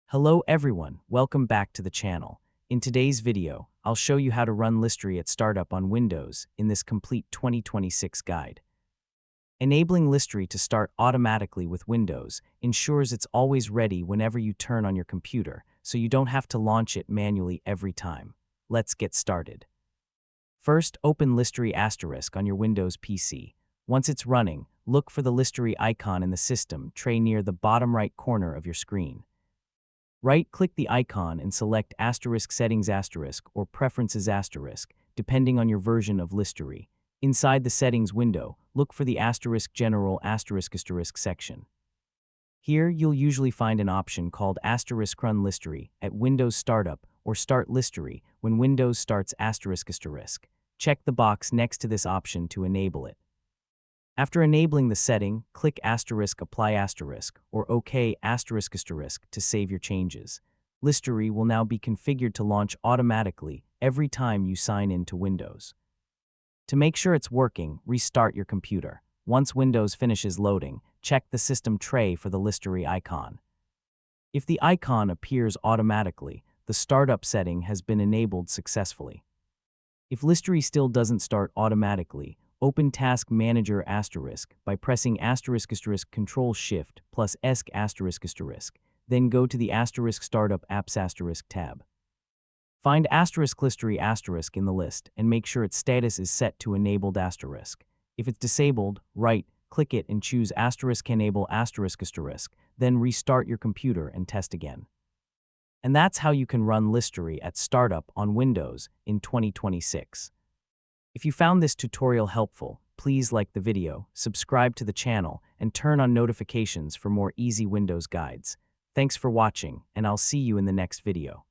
Hello everyone, welcome back to the channel. In today's video, I'll show you how to run Listary at startup on Windows in this complete 2026 guide. Enabling Listary to start automatically with Windows ensures it's always ready whenever you turn on your computer, so you don't have to launch it manually every time. Let's get started. First, open Listary * on your Windows PC. Once it's running, look for the Listary icon in the system tray near the bottom right corner of your screen. Right-click the icon and select *settings* or preferences *, depending on your version of Listary. Inside the settings window, look for the *general ** section. Here, you'll usually find an option called *run Listary at Windows Startup or Start Listary when Windows starts ***. Check the box next to this option to enable it. After enabling the setting, click *apply* or OK ** to save your changes. Listary will now be configured to launch automatically every time you sign in to Windows. To make sure it's working, restart your computer. Once Windows finishes loading, check the system tray for the Listary icon. If the icon appears automatically, the startup setting has been enabled successfully. If Listary still doesn't start automatically, open Task Manager * by pressing ** Control-Shift plus ***, then go to the * Startup Apps * tab. Find * Listary * in the list and make sure its status is set to Enabled *. If it's disabled, right-click it and choose * Enable *, then restart your computer and test again. And that's how you can run Listary at startup on Windows in 2026. If you found this tutorial helpful, please like the video, subscribe to the channel, and turn on notifications for more easy Windows guides. Thanks for watching, and I'll see you in the next video.